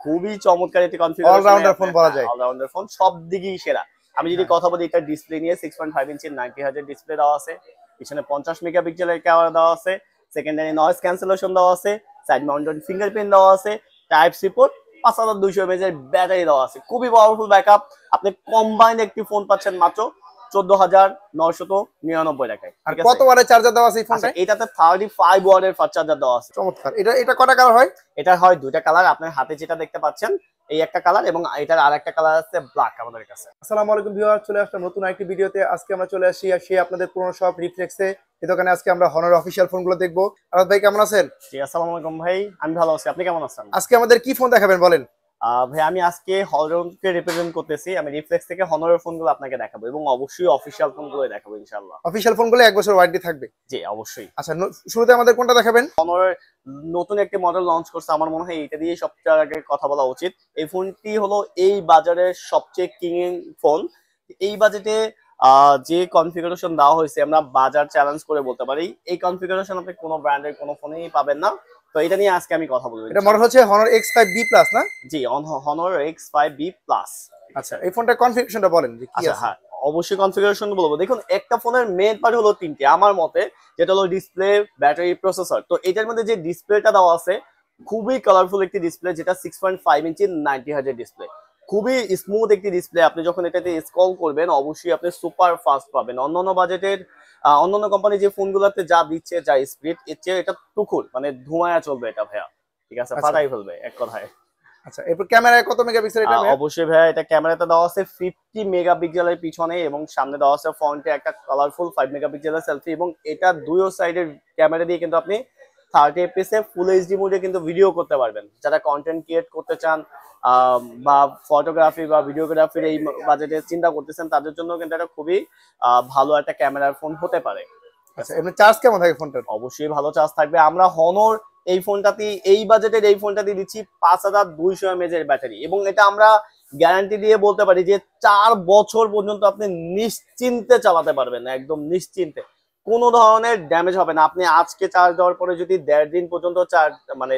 খুবই চমৎকার একটি কনফিগারেশন, অলরাউন্ডার ফোন বলা যায়। অলরাউন্ডার ফোন, সব দিকেই সেরা। আমি যদি কথা বলি এটা ডিসপ্লে নিয়ে 6.5 ইঞ্চি 90 হার্জ ডিসপ্লে দেওয়া আছে, পিছনে 50 মেগাপিক্সেলের ক্যামেরা দেওয়া আছে, সেকেন্ডারি নয়েজ ক্যান্সেলেশন দেওয়া আছে, সাইড মাউন্টেড ফিঙ্গারপ্রিন্ট দেওয়া আছে, টাইপ সি পোর্ট, 5200 mAh এর ব্যাটারি দেওয়া আছে, খুবই পাওয়ারফুল ব্যাকআপ। আপনি কম্বাইন্ড একটি ফোন পাচ্ছেন মাত্র 14,999 টাকায়। আর কত ওয়াটের চার্জার দেওয়া আছে এই ফোনটা? এটাতে 35 ওয়াটের ফাস্ট চার্জার দেওয়া আছে। চমৎকার। এটা কয়টা কালার হয়? এটা হয় দুইটা কালার, আপনার হাতে যেটা দেখতে পাচ্ছেন এই একটা কালার, এবং এটার আরেকটা কালার আছে ব্ল্যাক আমাদের কাছে। আসসালামু আলাইকুম ভিউয়ার, চলে আসলাম নতুন আরেকটি ভিডিওতে। আজকে আমরা চলে আসি আপনাদের পুরনো শপ রিফ্লেক্সে। এই দোকানে আজকে আমরা হনর অফিশিয়াল ফোনগুলো দেখবো। আরাদ ভাই কেমন আছেন? জি আসসালামু আলাইকুম ভাই, আমি ভালো আছি, আপনি কেমন আছেন? আজকে আমাদের কি ফোন দেখাবেন বলেন? ভাই আমি আজকে হনরকে রিপ্রেজেন্ট করতেছি, আমি রিফ্লেক্স থেকে হনরের ফোনগুলো আপনাকে দেখাবো এবং অবশ্যই অফিশিয়াল ফোনগুলো দেখাবো ইনশাআল্লাহ। অফিশিয়াল ফোনগুলো 1 বছর ওয়ারেন্টি থাকবে? জি অবশ্যই। আচ্ছা, শুরুতে আমাদের কোনটা দেখাবেন? হনরের নতুন একটি মডেল লঞ্চ করছে, আমার মনে হয় এটা দিয়ে সবচেয়ে আগে কথা বলা উচিত। এই ফোনটি হলো এই বাজারের সবচেয়ে কিং ফোন। এই বাজেটে যে কনফিগারেশন দেওয়া হয়েছে আমরা বাজার চ্যালেঞ্জ করে বলতে পারি, এই কনফিগারেশন আপনি কোনো ব্র্যান্ডের কোনো ফোনেই পাবেন না। তো এটা নিয়ে আজকে আমি কথা বলবো। এটা মডেল হচ্ছে Honor X5B Plus না? জি, Honor X5B Plus। আচ্ছা, এই ফোনটার কনফিগারেশনটা বলেন যে কি আছে? হ্যাঁ অবশ্যই কনফিগারেশন বলবো। দেখুন, একটা ফোনের মেইন পার্ট হলো তিনটি আমার মতে, যেটা হলো ডিসপ্লে, ব্যাটারি, প্রসেসর। তো এটার মধ্যে যে ডিসপ্লেটা দেওয়া আছে খুবই কালারফুল একটি ডিসপ্লে, যেটা 6.5 ইঞ্চি 90 হার্জের ডিসপ্লে, খুবই স্মুথ একটি ডিসপ্লে। আপনি যখন এটাতে স্ক্রল করবেন অবশ্যই আপনি সুপার ফাস্ট পাবেন। অন্যান্য বাজেটের অন্যান্য কোম্পানি যে ফোনগুলোতে যা দিচ্ছে, যা স্পিড, এর চেয়ে এটা টুকুর মানে ধুমায়া চলবে এটা ভাইয়া, ঠিক আছে, ফাটাই ফেলবে এক কথায়। আচ্ছা, এরপর ক্যামেরায় কত মেগাপিক্সেল এটা? অবশ্যই ভাইয়া, এটা ক্যামেরাতে দেওয়া আছে 50 মেগাপিক্সেলের পিছনে, এবং সামনে দেওয়া আছে ফ্রন্টে একটা কালারফুল 5 মেগাপিক্সেলের সেলফি, এবং এটা দুইও সাইডের ক্যামেরা দিয়ে কিন্তু আপনি 30 fps এ ফুল এইচডি মোডে কিন্তু ভিডিও করতে পারবেন। যারা কন্টেন্ট ক্রিয়েট করতে চান বা ফটোগ্রাফি বা ভিডিওগ্রাফির এই বাজেটে চিন্তা করতেছেন, তাদের জন্য কিন্তু এটা খুবই ভালো একটা ক্যামেরার ফোন হতে পারে। আচ্ছা, এমনি চার্জ কেমন থাকে ফোনটার? অবশ্যই ভালো চার্জ থাকবে। আমরা হনর এই ফোনটাতে, এই বাজেটের এই ফোনটাতে দিচ্ছি 5200 mAh এর ব্যাটারি, এবং এটা আমরা গ্যারান্টি দিয়ে বলতে পারি যে 4 বছর পর্যন্ত আপনি নিশ্চিন্তে চালাতে পারবেন, একদম নিশ্চিন্তে, কোনো ধরনের ড্যামেজ হবে না। আপনি আজকে চার্জ দেওয়ার পরে যদি 1.5 দিন পর্যন্ত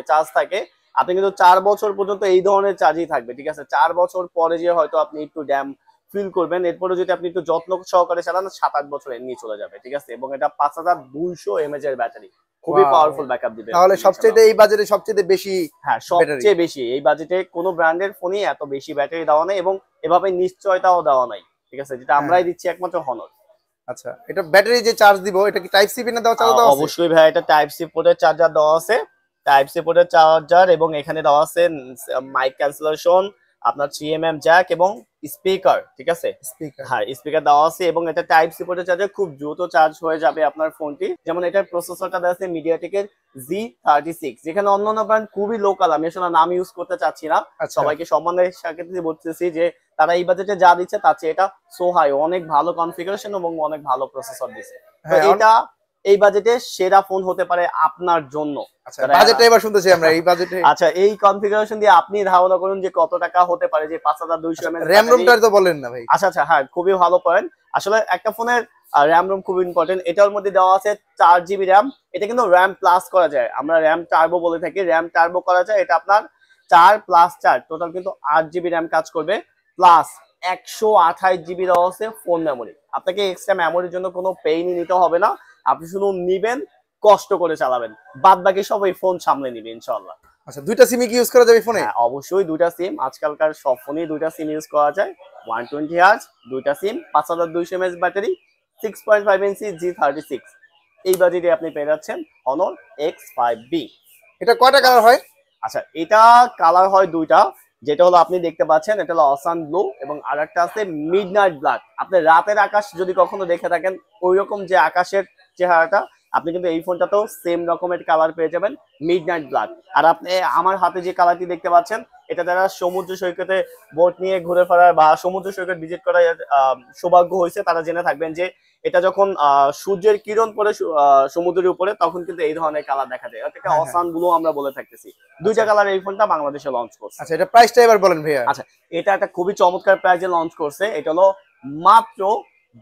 চার্জ থাকে, আপনি কিন্তু 4 বছর পর্যন্ত এই ধরনের চার্জই থাকবে, ঠিক আছে। 4 বছর পরে যে হয়তো আপনি একটু ড্যাম ফিল করবেন, এরপরে যদি আপনি একটু যত্ন সহকারে চালান 7-8 বছর এমনি চলে যাবে, ঠিক আছে। এবং এটা 5200 mAh এর ব্যাটারি, খুবই পাওয়ারফুল ব্যাকআপ দিবে। তাহলে সবচেয়ে এই বাজেটে সবচেয়ে বেশি, হ্যাঁ সবচেয়ে বেশি এই বাজেটে কোনো ব্র্যান্ডের ফোনই এত বেশি ব্যাটারি দেওয়া নেই, এবং এভাবে নিশ্চয়তাও দেওয়া নাই, ঠিক আছে, যেটা আমরাই দিচ্ছি একমাত্র হনর। আচ্ছা, এটা ব্যাটারি যে চার্জ দিব, এটা কি টাইপ সি পিনে দেওয়া চার্জার দেওয়া আছে? অবশ্যই ভাই, এটা টাইপ সি পোর্টের চার্জার দেওয়া আছে, টাইপ সি পোর্টের চার্জার, এবং এখানে দেওয়া আছে মাইক ক্যান্সেলেশন, আপনার 3mm জ্যাক এবং স্পিকার, ঠিক আছে। হ্যাঁ স্পিকার দেওয়া আছে, এবং এটা টাইপ সি পোর্টের চার্জার, খুব দ্রুত চার্জ হয়ে যাবে আপনার ফোনটি। যেমন এটার প্রসেসরটা দেওয়া আছে মিডিয়াটেকের Z36, যেখানে অন্যান্য ব্র্যান্ড খুবই লোকাল, আমি আসলে নাম ইউজ করতে চাচ্ছি না, সবাইকে সম্মানের সাথে বলতেছি যে তারা এই বাজেটে যা দিচ্ছে তার চেয়ে এটা সো হাই, অনেক ভালো কনফিগারেশন এবং অনেক ভালো প্রসেসর দিচ্ছে। এটা এই বাজেটে সেরা ফোন হতে পারে আপনার জন্য। আচ্ছা, বাজেটটা এবার শুনতেছি আমরা এই বাজেটে। আচ্ছা, এই কনফিগারেশন দিয়ে আপনি ধারণা করুন যে কত টাকা হতে পারে, যে 5200 mAh র‍্যাম রোমটা তো বলেন না ভাই। আচ্ছা হ্যাঁ, খুবই ভালো পয়েন্ট। আসলে একটা ফোনের র‍্যাম রোম খুব ইম্পর্টেন্ট। এটার মধ্যে দেওয়া আছে 4GB র‍্যাম, এটা কিন্তু র‍্যাম প্লাস করা যায়, আমরা র‍্যাম টার্বো বলে থাকি, র‍্যাম টার্বো করা যায়। এটা আপনার 4 + 4 টোটাল কিন্তু 8GB র‍্যাম কাজ করবে, প্লাস 128GB দেওয়া আছে ফোন মেমোরি। আপনাকে এক্সট্রা মেমোরির জন্য কোনো পেইনই নিতে হবে না, আপনি শুধু নিবেন, কষ্ট করে চালাবেন, বাদ বাকি সব এই ফোন সামলে নিবে ইনশাআল্লাহ। আচ্ছা, দুইটা সিম কি ইউজ করা যাবে ফোনে? হ্যাঁ অবশ্যই দুইটা সিম, আজকালকার সব ফোনেই দুইটা সিম ইউজ করা যায়। 120 Hz, দুইটা সিম, 5200 mAh ব্যাটারি, 6.5 ইঞ্চি Z36, এই বাজেটে আপনি পেয়ে যাচ্ছেন Honor X5B। এটা কয়টা কালার হয়? আচ্ছা, এটা কালার হয় দুইটা, যেটা হলো আপনি দেখতে পাচ্ছেন, এটা হলো অসান ব্লু, এবং আরেকটা আছে মিডনাইট ব্ল্যাক। আপনি রাতের আকাশ যদি কখনো দেখে থাকেন, ওই রকম যে আকাশের চেহারাটা, আপনি কিন্তু এই ফোনটাতেও সেম রকমের কালার পেয়ে যাবেন, মিডনাইট ব্ল্যাক। আর আপনি আমার হাতে যে কালারটি দেখতে পাচ্ছেন, এটা যারা সমুদ্র সৈকতে বোট নিয়ে ঘুরে ফেরার বা সমুদ্র সৈকত ভিজিট করার সৌভাগ্য হয়েছে, তারা জেনে থাকবেন যে এটা যখন সূর্যের কিরণ পড়ে সমুদ্রের উপরে, তখন কিন্তু এই ধরনের কালার দেখা যায়, এটাকে অসান ব্লু আমরা বলে থাকতেছি। দুইটা কালার এই ফোনটা বাংলাদেশে লঞ্চ করছে। আচ্ছা, এটা প্রাইসটা এবার বলেন ভাইয়া। আচ্ছা, এটা একটা খুবই চমৎকার প্রাইসে লঞ্চ করছে, এটা হলো মাত্র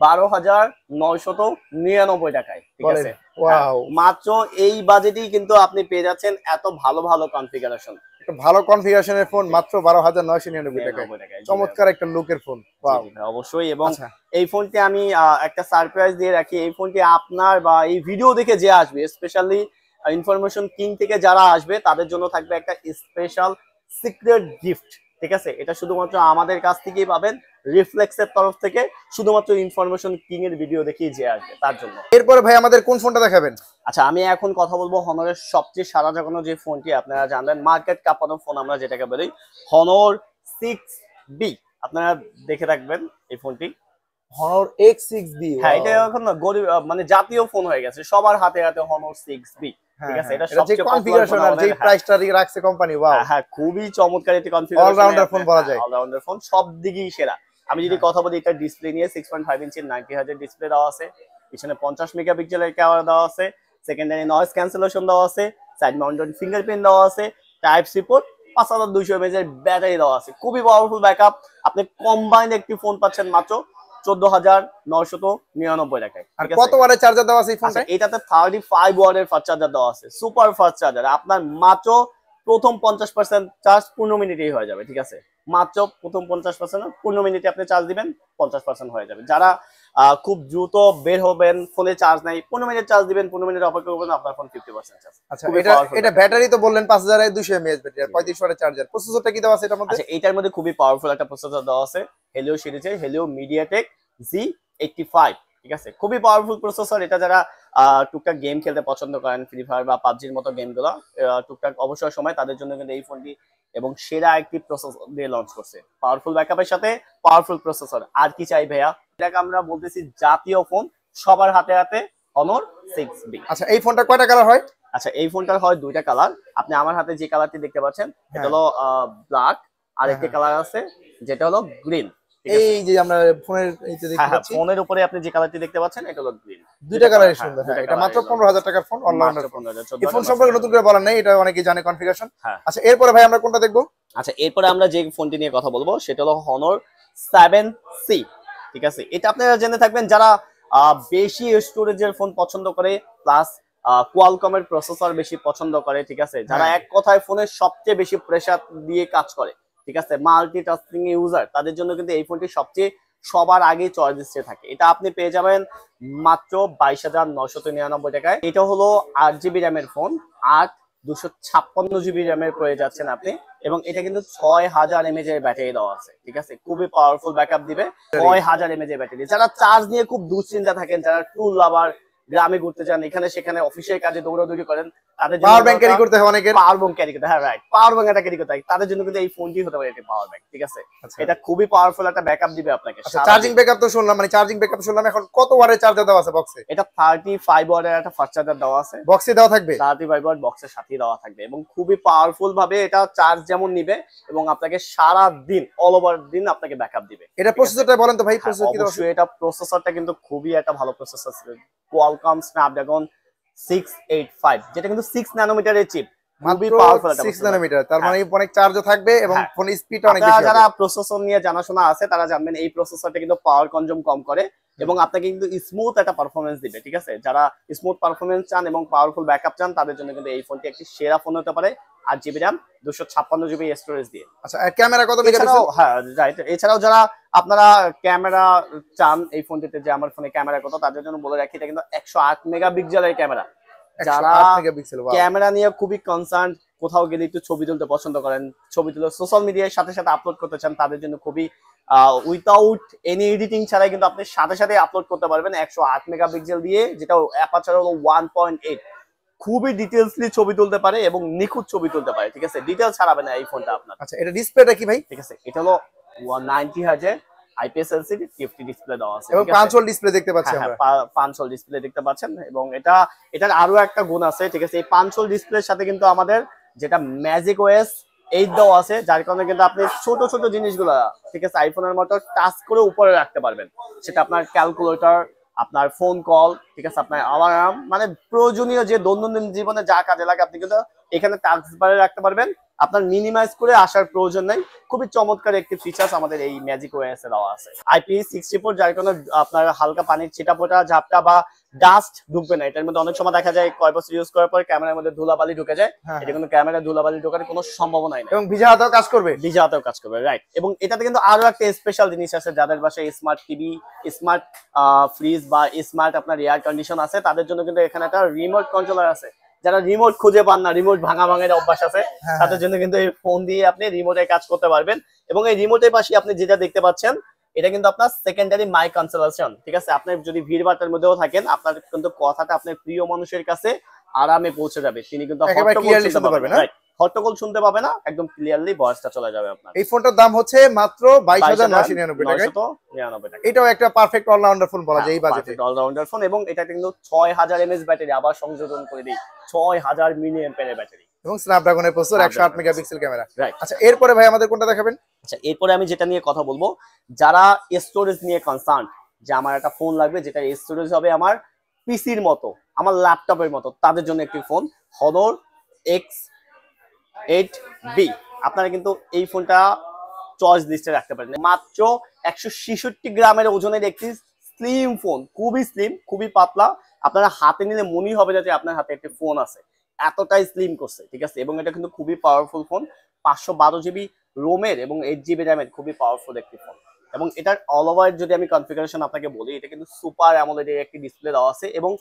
12,999 টাকায়, ঠিক আছে। ওয়াও, মাত্র এই বাজেটেই কিন্তু আপনি পেয়ে যাচ্ছেন এত ভালো ভালো কনফিগারেশন। একটা ভালো কনফিগারেশনের ফোন মাত্র 12,999 টাকায়। 99 টাকায়। চমৎকার একটা লুকের ফোন। ওয়াও। জি, অবশ্যই। এবং আচ্ছা এই ফোনটি আমি একটা সারপ্রাইজ দিয়ে রাখি। এই ফোনটি আপনার বা এই ভিডিও দেখে যে আসবে, স্পেশালি ইনফরমেশন কিং থেকে যারা আসবে তাদের জন্য থাকবে একটা স্পেশাল সিক্রেট গিফট। ঠিক আছে, এটা শুধুমাত্র আমাদের কাছ থেকেই পাবেন, রিফ্লেক্সের তরফ থেকে, শুধুমাত্র ইনফরমেশন কিং এর ভিডিও দেখেই যে আসবে তার জন্য। এরপরে ভাই আমাদের কোন ফোনটা দেখাবেন? আচ্ছা, আমি এখন কথা বলবো হনরের সবচেয়ে সারা জাগানো যে ফোনটি, আপনারা জানবেন মার্কেট কাঁপানো ফোন আমরা যেটাকে বলি, হনর 6B। আপনারা দেখে রাখবেন এই ফোনটি। Honor X6B। হ্যাঁ, এটা এখন না গরিব মানে জাতীয় ফোন হয়ে গেছে, সবার হাতে হাতে হনর 6B। ঠিক আছে, এটা সবচেয়ে কনফিগারেশন আর যে প্রাইসটা রাখছে কোম্পানি, ওয়াও। হ্যাঁ, খুবই চমৎকার একটি কনফিগারেশন, অলরাউন্ডার ফোন বলা যায়। অলরাউন্ডার ফোন, সব দিকেই সেরা। আমি যদি কথা বলি এটা ডিসপ্লে নিয়ে, 6.5 ইঞ্চির 90Hz ডিসপ্লে দেওয়া আছে, পিছনে 50 মেগাপিক্সেলের ক্যামেরা দেওয়া আছে, সেকেন্ডারি নয়েজ ক্যান্সেলেশন দেওয়া আছে, সাইড মাউন্টেড ফিঙ্গারপ্রিন্ট দেওয়া আছে, টাইপ সি পোর্ট, 5200 mAh এর ব্যাটারি দেওয়া আছে, খুবই পাওয়ারফুল ব্যাকআপ। আপনি কম্বাইন্ড একটি ফোন পাচ্ছেন মাত্র 14,999 টাকায়। আর কত ওয়াটের চার্জার দেওয়া আছে এই ফোনটা? এটাতে 35 ওয়াটের ফাস্ট চার্জার দেওয়া আছে, সুপার ফাস্ট চার্জার। আপনার মাত্র প্রথম 50% চার্জ 15 মিনিটেই হয়ে যাবে। ঠিক আছে, মাত্র প্রথম 50% 15 মিনিটে আপনি চার্জ দিবেন, 50% হয়ে যাবে। যারা খুব দ্রুত বের হবেন, ফোনে চার্জ নাই, 15 মিনিট চার্জ দিবেন, 15 মিনিট অপেক্ষা করবেন, আপনার ফোন 50% চার্জ। আচ্ছা, এটা ব্যাটারি তো বললেন 5200 mAh ব্যাটারি আর 35 ওয়াটের চার্জার। প্রসেসরটা কি দেওয়া আছে এটার মধ্যে? আচ্ছা, এটার মধ্যে খুবই পাওয়ারফুল একটা প্রসেসর দেওয়া আছে, হেলিও সিরিজের হেলিও মিডিয়াটেক Z85। ঠিক আছে, খুবই পাওয়ারফুল প্রসেসর। এটা যারা টুকটাক গেম খেলতে পছন্দ করেন, ফ্রি ফায়ার বা পাবজির মতো গেমগুলো টুকটাক অবসর সময়, তাদের জন্য কিন্তু এই ফোনটি এবং সেরা একটি প্রসেসর দিয়ে লঞ্চ করছে, পাওয়ারফুল ব্যাকআপের সাথে পাওয়ারফুল প্রসেসর। আর কি চাই ভাইয়া? এটাকে আমরা বলতেছি জাতীয় ফোন, সবার হাতে হাতে হনর 6B। আচ্ছা, এই ফোনটা কয়টা কালার হয়? আচ্ছা, এই ফোনটার হয় দুইটা কালার। আপনি আমার হাতে যে কালারটি দেখতে পাচ্ছেন এটা হলো ব্ল্যাক, আর একটি কালার আছে যেটা হলো গ্রিন। এই যে আমরা ফোনের এইতে দেখতে পাচ্ছি, ফোনের উপরে আপনি যে কালারটি দেখতে পাচ্ছেন এটা হলো গ্রিন। দুইটা কালারই সুন্দর। হ্যাঁ, এটা মাত্র 15,000 টাকার ফোন, অলরাউন্ডার ফোন। এই ফোন সম্পর্কে নতুন করে বলার নাই, এটা অনেকেই জানে কনফিগারেশন। আচ্ছা, এরপরে ভাই আমরা কোনটা দেখবো? আচ্ছা, এরপরে আমরা যে ফোনটি নিয়ে কথা বলবো সেটা হলো হনর 7C। ঠিক আছে, এটা আপনারা জেনে থাকবেন যারা বেশি স্টোরেজের ফোন পছন্দ করে, প্লাস কোয়ালকমের প্রসেসর বেশি পছন্দ করে। ঠিক আছে, যারা এক কথায় ফোনের সবচেয়ে বেশি প্রেসার দিয়ে কাজ করে, ঠিক আছে, মাল্টিটাস্কিং ইউজার, তাদের জন্য কিন্তু এই ফোনটি সবচেয়ে সবার আগে চয়েস লিস্টে থাকে। এটা আপনি পেয়ে যাবেন মাত্র 22,999 টাকায়। এটা হলো 8GB র্যামের ফোন, 256GB র্যামের পেয়ে যাচ্ছেন আপনি, এবং এটা কিন্তু 6000 mAh এর ব্যাটারি দেওয়া আছে। ঠিক আছে, খুবই পাওয়ারফুল ব্যাকআপ দিবে, 6000 mAh এর ব্যাটারি। যারা চার্জ নিয়ে খুব দুশ্চিন্তা থাকেন, যারা টুল লাভার, গ্রামে ঘুরতে যান, এখানে সেখানে অফিসের কাজে দৌড়াদৌড়ি করেন, তাদের জন্য পাওয়ার ব্যাংক ক্যারি করতে হয় অনেকের। পাওয়ার ব্যাংক ক্যারি করতে, হ্যাঁ রাইট, পাওয়ার ব্যাংক এটা ক্যারি করতে হয়, তাদের জন্য কিন্তু এই ফোনটি হতে পারে একটা পাওয়ার ব্যাংক। ঠিক আছে, এটা খুবই পাওয়ারফুল একটা ব্যাকআপ দিবে আপনাকে। আচ্ছা, চার্জিং ব্যাকআপ তো শুনলাম, মানে চার্জিং ব্যাকআপ শুনলাম, এখন কত ওয়াটের চার্জার দেওয়া আছে বক্সে? এটা 35 ওয়াটের একটা ফাস্ট চার্জার দেওয়া আছে, বক্সে দেওয়া থাকবে। 35 ওয়াট বক্সের সাথেই দেওয়া থাকবে, এবং খুবই পাওয়ারফুল ভাবে এটা চার্জ যেমন নিবে এবং আপনাকে সারা দিন, অল ওভার দিন আপনাকে ব্যাকআপ দিবে। এটা প্রসেসরটা বলেন তো ভাই, প্রসেসর কি দেওয়া আছে? অবশ্যই, এটা প্রসেসরটা কিন্তু খুবই একটা ভালো প্রসেসর, কোয়ালকম স্ন্যাপড্রাগন 685, যেটা কিন্তু 6 ন্যানোমিটারের চিপ, খুবই পাওয়ারফুল একটা 6 ন্যানোমিটার, তার মানে অনেক চার্জও থাকবে এবং ফোনের স্পিডটা অনেক বেশি হবে। যারা প্রসেসর নিয়ে জানাশোনা আছে তারা জানবেন এই প্রসেসরটা কিন্তু পাওয়ার কনজিউম কম করে এবং আপনাকে কিন্তু স্মুথ একটা পারফরম্যান্স দিবে। ঠিক আছে, যারা স্মুথ পারফরম্যান্স চান এবং পাওয়ারফুল ব্যাকআপ চান তাদের জন্য কিন্তু এই ফোনটি একটি সেরা ফোন হতে পারে, 8GB র্যাম 256GB স্টোরেজ দিয়ে। আচ্ছা, ক্যামেরা কত মেগাপিক্সেল? হ্যাঁ রাইট, এছাড়াও যারা আপনারা ক্যামেরা চান এই ফোনটিতে, যে আমার ফোনে ক্যামেরা কত, তাদের জন্য বলে রাখি এটা কিন্তু 108 মেগাপিক্সেলের ক্যামেরা। যারা ক্যামেরা নিয়ে খুবই কনসার্ন, কোথাও গেলে একটু ছবি তুলতে পছন্দ করেন, ছবি তুলে সোশ্যাল মিডিয়ার সাথে সাথে আপলোড করতে চান, তাদের জন্য খুবই উইথাউট এনি এডিটিং ছাড়াই কিন্তু আপনি সাথে সাথে আপলোড করতে পারবেন 108 মেগাপিক্সেল দিয়ে, যেটা অ্যাপারচার হলো 1.8। খুবই ডিটেইলসলি ছবি তুলতে পারে এবং নিখুঁত ছবি তুলতে পারে। ঠিক আছে, ডিটেইলস ছাড়াবে না এই ফোনটা আপনার। আচ্ছা, এটা ডিসপ্লেটা কি ভাই? ঠিক আছে, এটা হলো 190 হার্জের IPS LCD TFT ডিসপ্লে দেওয়া আছে এবং 5 হোল ডিসপ্লে দেখতে পাচ্ছি আমরা। 5 হোল ডিসপ্লে দেখতে পাচ্ছেন, এবং এটার আরো একটা গুণ আছে। ঠিক আছে, এই 5 হোল ডিসপ্লের সাথে কিন্তু আমাদের যেটা ম্যাজিক OS 8 দেওয়া আছে, যার কারণে কিন্তু আপনি ছোট ছোট জিনিসগুলো, ঠিক আছে, আইফোনের মতো টাচ করে উপরে রাখতে পারবেন। সেটা আপনার ক্যালকুলেটর, আপনার ফোন কল, ঠিক আছে, আপনার অ্যালার্ম, মানে প্রয়োজনীয় যে দৈনন্দিন জীবনে যা কাজে লাগে আপনি কিন্তু এখানে টাচ বারে রাখতে পারবেন আপনার মিনিমাইজ করে আসার প্রয়োজন নেই। খুবই চমৎকার একটি ফিচার্স আমাদের এই ম্যাজিক ওএস এ দেওয়া আছে। IP64, যার কারণে আপনার হালকা পানির ছিটাফোঁটা, ঝাপটা বা ডাস্ট ঢুকবে না। এটার মধ্যে অনেক সময় দেখা যায় কয়েক বছর ইউজ করার পর ক্যামেরার মধ্যে ধুলাবালি ঢুকে যায়। এটা কিন্তু ক্যামেরা ধুলাবালি ঢোকার কোনো সম্ভাবনাই নেই এবং ভিজা হাতেও কাজ করবে। ভিজা হাতেও কাজ করবে, রাইট। এবং এটাতে কিন্তু আরো একটা স্পেশাল জিনিস আছে, যাদের বাসায় স্মার্ট টিভি, স্মার্ট ফ্রিজ বা স্মার্ট আপনার এয়ার কন্ডিশন আছে, তাদের জন্য কিন্তু এখানে একটা রিমোট কন্ট্রোলার আছে। যারা রিমোট খুঁজে পান না, রিমোট ভাঙা ভাঙের অভ্যাস আছে, তাদের জন্য কিন্তু এই ফোন দিয়ে আপনি রিমোটে কাজ করতে পারবেন। এবং এই রিমোটের পাশে আপনি যেটা দেখতে পাচ্ছেন, এটা কিন্তু আপনার সেকেন্ডারি মাইক কনসোলেশন, ঠিক আছে। আপনি যদি ভিড় ভাট্টার মধ্যেও থাকেন, আপনার কিন্তু কথাটা আপনার প্রিয় মানুষের কাছে আরামে পৌঁছে যাবে। তিনি কিন্তু হট্টগোল শুনতে পাবে না, একদম ক্লিয়ারলি ভয়েসটা চলে যাবে আপনার। এই ফোনটার দাম হচ্ছে মাত্র 22,999 টাকা। এটাও একটা পারফেক্ট অলরাউন্ডার ফোন বলা যায় এই বাজেটে। অলরাউন্ডার ফোন, এবং এটা কিন্তু 6000 mAh ব্যাটারি আবার সংযোজন করে দেই, 6000 মিলি অ্যাম্পিয়ারের ব্যাটারি এবং স্ন্যাপড্রাগনের প্রসেসর, 108 মেগাপিক্সেল ক্যামেরা। আচ্ছা, এরপরে ভাই আমাদের কোনটা দেখাবেন? আচ্ছা, এরপরে আমি যেটা নিয়ে কথা বলবো, যারা স্টোরেজ নিয়ে কনসার্ন, যে আমার একটা ফোন লাগবে যেটা স্টোরেজ হবে আমার পিসির মতো, আমার ল্যাপটপের মতো, তাদের জন্য একটি ফোন Honor X8B। আপনারা কিন্তু এই ফোনটা চয়েস লিস্টে রাখতে পারেন। মাত্র 166 গ্রামের ওজনের একটি স্লিম ফোন, খুবই স্লিম, খুবই পাতলা। আপনারা হাতে নিলে মনেই হবে যে আপনার হাতে একটি ফোন আছে, এতটাই স্লিম করছে, ঠিক আছে। এবং এটা কিন্তু খুবই পাওয়ারফুল ফোন, 512 জিবি রোমের এবং 8 জিবি র্যামের, খুবই পাওয়ারফুল একটি ফোন। এবং এটার অল ওভার যদি আমি কনফিগারেশন আপনাকে বলি, এটা কিন্তু সুপার অ্যামোলেড এর একটি ডিসপ্লে দেওয়া আছে এবং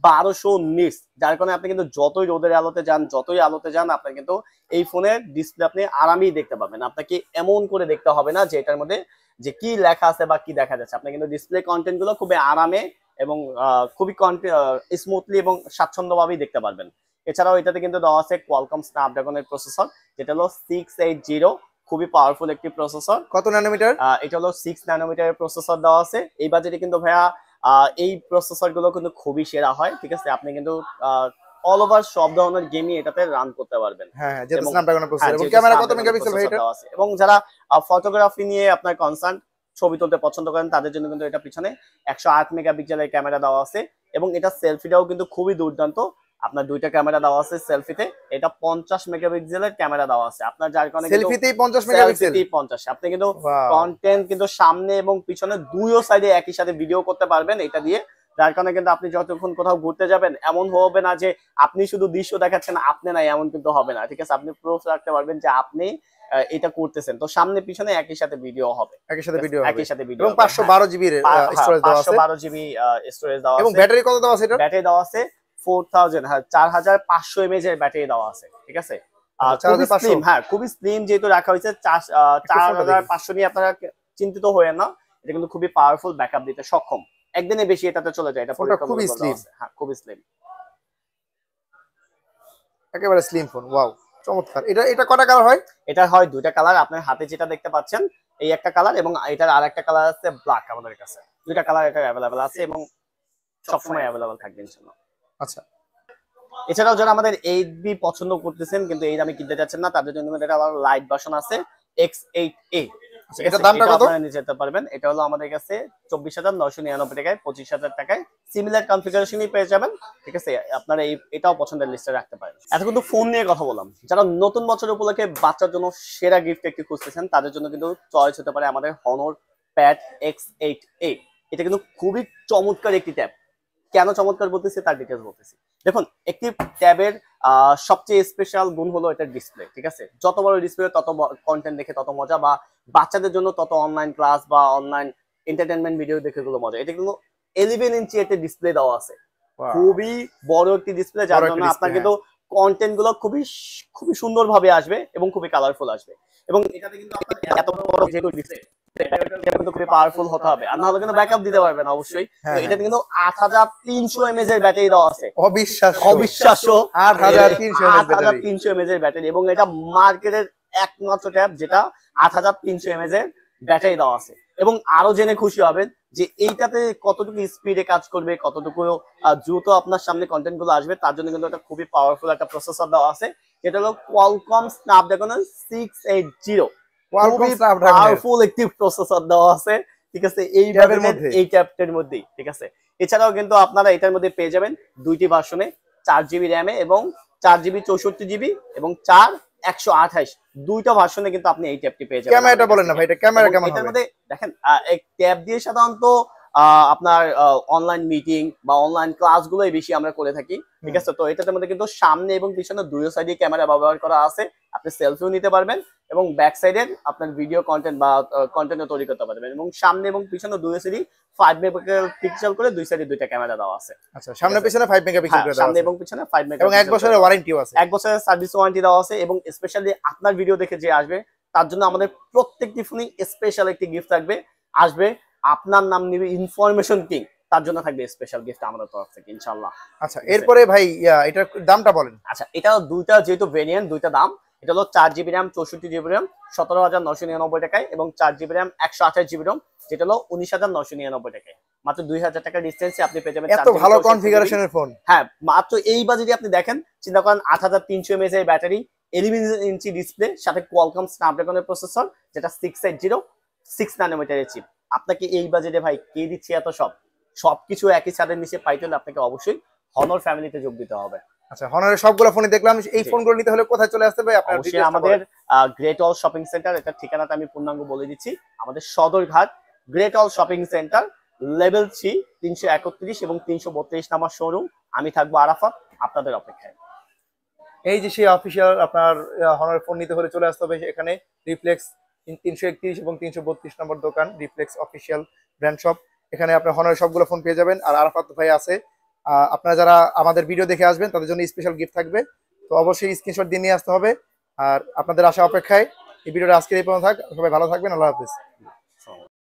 1200 নিটস, যার কারণে আপনি কিন্তু যতই রোদের আলোতে যান, যতই আলোতে যান, আপনার কিন্তু এই ফোনের ডিসপ্লে আপনি আরামেই দেখতে পাবেন। আপনাকে এমন করে দেখতে হবে না যে এটার মধ্যে যে কি লেখা আছে বা কি দেখা যাচ্ছে। আপনি কিন্তু ডিসপ্লে কন্টেন্ট গুলো খুবই আরামে এবং খুবই স্মুথলি এবং স্বাচ্ছন্দ্যভাবেই দেখতে পারবেন। এছাড়াও এটাতে কিন্তু দেওয়া আছে কোয়ালকম স্ন্যাপড্রাগনের প্রসেসর, যেটা হলো 680, খুবই পাওয়ারফুল একটি প্রসেসর। কত ন্যানোমিটার? এটা হলো 6 ন্যানোমিটারের প্রসেসর দেওয়া আছে। এই বাজেটে কিন্তু ভাইয়া এই প্রসেসর গুলো কিন্তু খুবই সেরা হয়, ঠিক আছে। আপনি কিন্তু অল ওভার সব ধরনের গেমই এটাতে রান করতে পারবেন। হ্যাঁ, যেটা স্ন্যাপড্রাগনের প্রসেসর। এবং ক্যামেরা কত মেগাপিক্সেল ভাই এটা? এবং যারা ফটোগ্রাফি নিয়ে আপনার কনসার্ন, ছবি তুলতে পছন্দ করেন, তাদের জন্য কিন্তু এটা পিছনে 108 মেগাপিক্সেলের ক্যামেরা দেওয়া আছে। এবং এটা সেলফিটাও কিন্তু খুবই দুর্দান্ত। আপনার দুইটা ক্যামেরা দেওয়া আছে সেলফিতে, এটা 50 মেগাপিক্সেলের ক্যামেরা দেওয়া আছে আপনার, যার কারণে সেলফিতেই 50 মেগাপিক্সেল। 50 আপনি কিন্তু কন্টেন্ট কিন্তু সামনে এবং পিছনে দুইও সাইডে একই সাথে ভিডিও করতে পারবেন এটা দিয়ে, যার কারণে কিন্তু আপনি যতক্ষণ কোথাও ঘুরতে যাবেন, এমন হবে না যে আপনি শুধু দৃশ্য দেখাচ্ছেন, আপনি নাই, এমন কিন্তু হবে না, ঠিক আছে। আপনি প্রুফ রাখতে পারবেন যে আপনি এটা করতেছেন, তো সামনে পিছনে একই সাথে ভিডিও হবে, একই সাথে ভিডিও এবং 512 জিবি স্টোরেজ দেওয়া আছে। 512 জিবি স্টোরেজ দেওয়া আছে। এবং ব্যাটারি কত দেওয়া আছে এটা? ব্যাটারি দেওয়া আছে 4500 mAh এর ব্যাটারি দেওয়া আছে, ঠিক আছে। খুবই স্লিম, হ্যাঁ খুবই স্লিম, যেহেতু রাখা হয়েছে 4500 নিয়ে আপনারা চিন্তিত হয়েন না, এটা কিন্তু খুবই পাওয়ারফুল, ব্যাকআপ দিতে সক্ষম, একদিনে বেশি এটাতে চলে যায়। এটা খুবই স্লিম, হ্যাঁ খুবই স্লিম, একেবারে স্লিম ফোন। ওয়াও, চমৎকার। এটা কয়টা কালার হয়? এটা হয় দুইটা কালার, আপনার হাতে যেটা দেখতে পাচ্ছেন এই একটা কালার, এবং এটার আরেকটা কালার আছে ব্ল্যাক। আমাদের কাছে দুইটা কালার এটা अवेलेबल আছে এবং সবসময় अवेलेबल থাকবে ইনশাআল্লাহ। আচ্ছা, এছাড়াও যারা আমাদের 8B পছন্দ করতেছেন কিন্তু এই দামে কিনতে যাচ্ছেন না, তাদের জন্য এটা আবার লাইট ভার্সন আছে X8A। এটা দামটা কত? আপনারা নিয়ে যেতে পারবেন। এটা হলো আমাদের কাছে 24,999 টাকায়, 25,000 টাকায় সিমিলার কনফিগারেশনই পেয়ে যাবেন, ঠিক আছে। আপনারা এটাও পছন্দের লিস্টে রাখতে পারেন। এখন কিন্তু ফোন নিয়ে কথা বললাম, যারা নতুন বছর উপলক্ষে বাচ্চার জন্য সেরা গিফট একটি খুঁজতেছেন, তাদের জন্য কিন্তু চয়েস হতে পারে আমাদের Honor Pad X8A। এটা কিন্তু খুবই চমৎকার একটি ট্যাব। কেন চমৎকার বলতেছি তার ডিটেইলস বলতেছি। দেখুন, একটি ট্যাবের সবচেয়ে স্পেশাল গুণ হলো এটার ডিসপ্লে, ঠিক আছে। যত বড় ডিসপ্লে তত কন্টেন্ট দেখে তত মজা, বা বাচ্চাদের জন্য তত অনলাইন ক্লাস বা অনলাইন এন্টারটেইনমেন্ট ভিডিও দেখে গুলো মজা। এটা কিন্তু 11 ইঞ্চি একটা ডিসপ্লে দেওয়া আছে, খুবই বড় একটি ডিসপ্লে, যার জন্য আপনার কিন্তু কন্টেন্ট গুলো খুবই সুন্দরভাবে আসবে এবং খুবই কালারফুল আসবে। এবং এটাতে কিন্তু আপনার এত বড় যেহেতু ডিসপ্লে, খুবই পাওয়ারফুল হতে হবে, আর নাহলে কিন্তু ব্যাকআপ দিতে পারবেন অবশ্যই। এটাতে কিন্তু 8300 mAh এর ব্যাটারি দেওয়া আছে। অবিশ্বাস্য 8300 mAh এর ব্যাটারি, এবং এটা মার্কেটের একমাত্র ট্যাব যেটা 8300 mAh এর ব্যাটারি দেওয়া আছে। এবং আরো জেনে খুশি হবেন যে এইটাতে কতটুকু স্পিডে কাজ করবে, কতটুকু দ্রুত আপনার সামনে কন্টেন্ট গুলো আসবে, তার জন্য কিন্তু একটা খুবই পাওয়ারফুল একটা প্রসেসর দেওয়া আছে, যেটা হলো Qualcomm Snapdragon 680। পাওয়ারফুল একটি প্রসেসর দেওয়া আছে, ঠিক আছে, এই ট্যাবটার মধ্যেই, ঠিক আছে। এছাড়াও কিন্তু আপনারা এটার মধ্যে পেয়ে যাবেন দুইটি ভার্সনে, 4GB র্যামে এবং 4GB 64GB এবং 4 128 দুইটা ভার্সনে কিন্তু আপনি এই ট্যাবটি পেয়ে যাবেন। ক্যামেরাটা বলেন না ভাই, এটা ক্যামেরা কেমন এটার হবে? মধ্যে দেখেন এই ট্যাব দিয়ে সাধারণত আপনার অনলাইন মিটিং বা অনলাইন ক্লাসগুলোই বেশি আমরা করে থাকি, ঠিক আছে। তো এটার মধ্যে কিন্তু সামনে এবং পিছনে দুই সাইডে ক্যামেরা ব্যবহার করা আছে, আপনি সেলফিও নিতে পারবেন এবং ব্যাক সাইডে আপনার ভিডিও কন্টেন্ট বা কন্টেন্টও তৈরি করতে পারবেন। এবং সামনে এবং পিছনে দুই সাইডে 5 মেগাপিক্সেল করে দুই সাইডে দুইটা ক্যামেরা দেওয়া আছে। আচ্ছা, সামনে পিছনে 5 মেগাপিক্সেল করে দেওয়া সামনে আছে এবং পিছনে 5 এবং 1 মেগাপিক্সেল বছরের ওয়ারেন্টিও আছে। 1 বছরের সার্ভিস ওয়ারেন্টি দেওয়া আছে এবং স্পেশালি আপনার ভিডিও দেখে যে আসবে তার জন্য আমাদের প্রত্যেকটি ফোনে স্পেশাল একটি গিফট থাকবে, আসবে আপনার নাম নিবে ইনফরমেশন কিং, তার জন্য থাকবে স্পেশাল গিফট আমাদের তরফ থেকে ইনশাআল্লাহ। আচ্ছা, এরপরে ভাই এটার দামটা বলেন। আচ্ছা, এটা দুইটা যেহেতু ভেরিয়েন্ট, দুইটা দাম। এটা হলো 4GB RAM 64GB RAM 17,999 টাকায় এবং 4GB RAM 128GB RAM যেটা হলো 19,999 টাকায়। মাত্র 2000 টাকা ডিসটেন্সে আপনি পেয়ে যাবেন এত ভালো কনফিগারেশনের ফোন। হ্যাঁ, মাত্র এই বাজেটে আপনি দেখেন, চিন্তা করেন 8300 mAh এর ব্যাটারি, 11 ইঞ্চি ডিসপ্লে, সাথে কোয়ালকম স্ন্যাপড্রাগনের প্রসেসর যেটা 680 6 ন্যানোমিটারের চিপ। আপনাকে এই বাজেটে ভাই কে দিচ্ছে এত সবকিছু একই ছাদের নিচে পাইতে হলে আপনাকে অবশ্যই হনর ফ্যামিলিতে যোগ দিতে হবে। আচ্ছা, হনারের সবগুলো ফোনই দেখলাম, এই ফোনগুলো নিতে হলে কোথায় চলে আসতে হবে আপনার? অবশ্যই আমাদের গ্রেট অল শপিং সেন্টার, এটা ঠিকানাটা আমি পূর্ণাঙ্গ বলে দিচ্ছি। আমাদের Sadarghat great all shopping centre, level 3 331 এবং 332 নাম্বার শোরুম। আমি থাকবো আরাফাত, আপনাদের অপেক্ষায়। এই যে সেই অফিসিয়াল আপনার হনারের ফোন নিতে হলে চলে আসতে হবে এখানে রিফ্লেক্স 331 এবং 332 নম্বর দোকান, রিফ্লেক্স অফিসিয়াল ব্র্যান্ড শপ। এখানে আপনার হনারের সবগুলো ফোন পেয়ে যাবেন। আর আরাফাত ভাই আছে, আপনারা যারা আমাদের ভিডিও দেখে আসবেন তাদের জন্য স্পেশাল গিফট থাকবে, তো অবশ্যই স্ক্রিনশট দিয়ে নিয়ে আসতে হবে। আর আপনাদের আশা অপেক্ষায় এই ভিডিওটা আজকে এই পর্যন্ত থাক। সবাই ভালো থাকবেন, আল্লাহ হাফেজ।